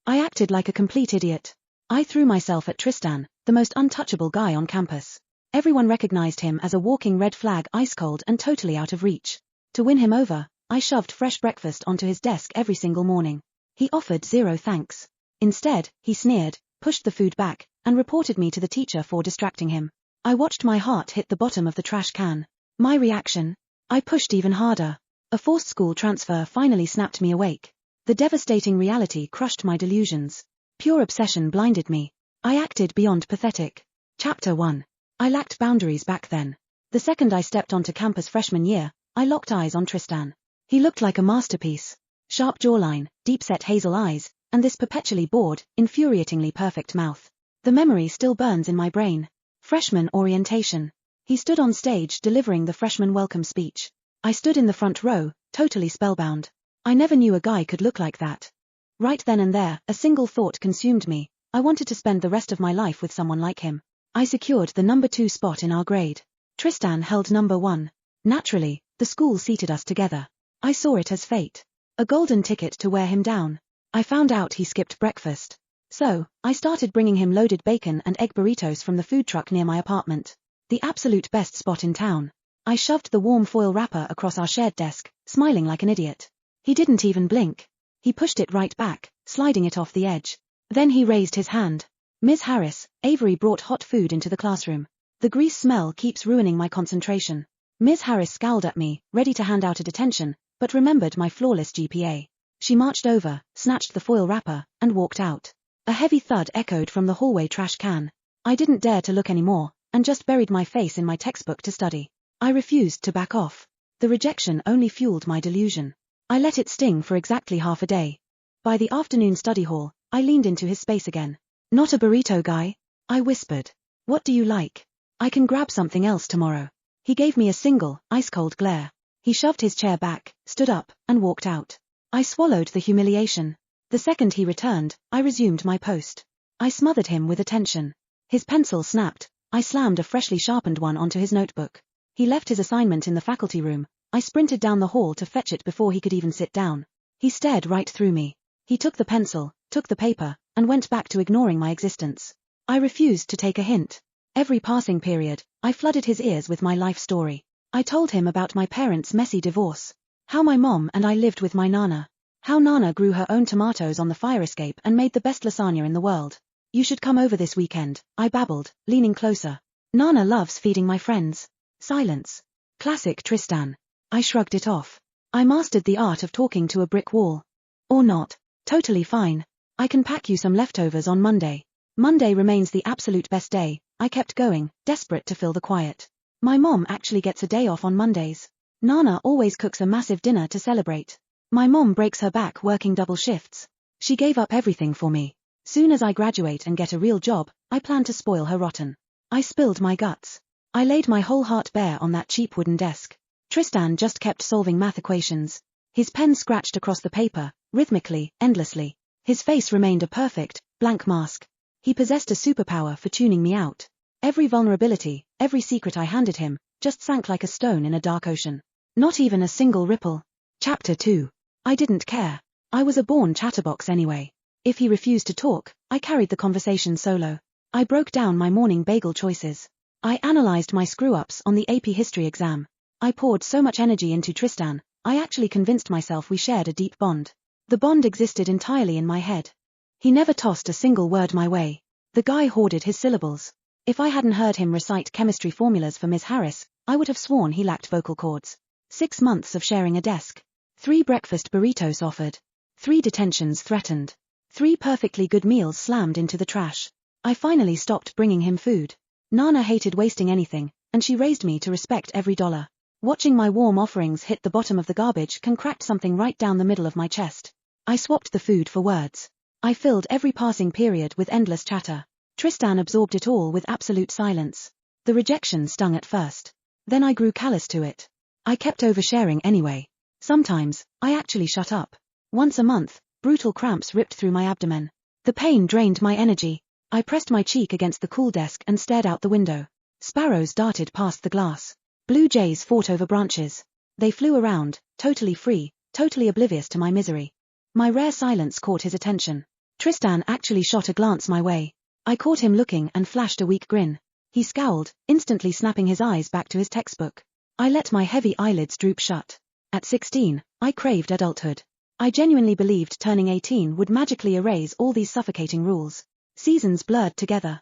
I acted like a complete idiot. I threw myself at Tristan, the most untouchable guy on campus. Everyone recognized him as a walking red flag, ice cold and totally out of reach. To win him over, I shoved fresh breakfast onto his desk every single morning. He offered zero thanks. Instead, he sneered, pushed the food back, and reported me to the teacher for distracting him. I watched my heart hit the bottom of the trash can. My reaction? I pushed even harder. A forced school transfer finally snapped me awake. The devastating reality crushed my delusions. Pure obsession blinded me. I acted beyond pathetic. Chapter 1. I lacked boundaries back then. The second I stepped onto campus freshman year, I locked eyes on Tristan. He looked like a masterpiece. Sharp jawline, deep-set hazel eyes, and this perpetually bored, infuriatingly perfect mouth. The memory still burns in my brain. Freshman orientation. He stood on stage delivering the freshman welcome speech. I stood in the front row, totally spellbound. I never knew a guy could look like that. Right then and there, a single thought consumed me. I wanted to spend the rest of my life with someone like him. I secured the number 2 spot in our grade. Tristan held number 1. Naturally, the school seated us together. I saw it as fate. A golden ticket to wear him down. I found out he skipped breakfast. So, I started bringing him loaded bacon and egg burritos from the food truck near my apartment. The absolute best spot in town. I shoved the warm foil wrapper across our shared desk, smiling like an idiot. He didn't even blink. He pushed it right back, sliding it off the edge. Then he raised his hand. Ms. Harris, Avery brought hot food into the classroom. The grease smell keeps ruining my concentration. Ms. Harris scowled at me, ready to hand out a detention, but remembered my flawless GPA. She marched over, snatched the foil wrapper, and walked out. A heavy thud echoed from the hallway trash can. I didn't dare to look anymore, and just buried my face in my textbook to study. I refused to back off. The rejection only fueled my delusion. I let it sting for exactly half a day. By the afternoon study hall, I leaned into his space again. Not a burrito guy? I whispered. What do you like? I can grab something else tomorrow. He gave me a single, ice-cold glare. He shoved his chair back, stood up, and walked out. I swallowed the humiliation. The second he returned, I resumed my post. I smothered him with attention. His pencil snapped. I slammed a freshly sharpened one onto his notebook. He left his assignment in the faculty room. I sprinted down the hall to fetch it before he could even sit down. He stared right through me. He took the pencil, took the paper, and went back to ignoring my existence. I refused to take a hint. Every passing period, I flooded his ears with my life story. I told him about my parents' messy divorce. How my mom and I lived with my nana. How nana grew her own tomatoes on the fire escape and made the best lasagna in the world. You should come over this weekend, I babbled, leaning closer. Nana loves feeding my friends. Silence. Classic Tristan. I shrugged it off. I mastered the art of talking to a brick wall. Or not. Totally fine. I can pack you some leftovers on Monday. Monday remains the absolute best day. I kept going, desperate to fill the quiet. My mom actually gets a day off on Mondays. Nana always cooks a massive dinner to celebrate. My mom breaks her back working double shifts. She gave up everything for me. Soon as I graduate and get a real job, I plan to spoil her rotten. I spilled my guts. I laid my whole heart bare on that cheap wooden desk. Tristan just kept solving math equations. His pen scratched across the paper, rhythmically, endlessly. His face remained a perfect, blank mask. He possessed a superpower for tuning me out. Every vulnerability, every secret I handed him, just sank like a stone in a dark ocean. Not even a single ripple. Chapter 2. I didn't care. I was a born chatterbox anyway. If he refused to talk, I carried the conversation solo. I broke down my morning bagel choices. I analyzed my screw-ups on the AP history exam. I poured so much energy into Tristan, I actually convinced myself we shared a deep bond. The bond existed entirely in my head. He never tossed a single word my way. The guy hoarded his syllables. If I hadn't heard him recite chemistry formulas for Ms. Harris, I would have sworn he lacked vocal cords. 6 months of sharing a desk. 3 breakfast burritos offered. 3 detentions threatened. 3 perfectly good meals slammed into the trash. I finally stopped bringing him food. Nana hated wasting anything, and she raised me to respect every dollar. Watching my warm offerings hit the bottom of the garbage can crack something right down the middle of my chest. I swapped the food for words. I filled every passing period with endless chatter. Tristan absorbed it all with absolute silence. The rejection stung at first. Then I grew callous to it. I kept oversharing anyway. Sometimes, I actually shut up. Once a month, brutal cramps ripped through my abdomen. The pain drained my energy. I pressed my cheek against the cool desk and stared out the window. Sparrows darted past the glass. Blue jays fought over branches. They flew around, totally free, totally oblivious to my misery. My rare silence caught his attention. Tristan actually shot a glance my way. I caught him looking and flashed a weak grin. He scowled, instantly snapping his eyes back to his textbook. I let my heavy eyelids droop shut. At 16, I craved adulthood. I genuinely believed turning 18 would magically erase all these suffocating rules. Seasons blurred together.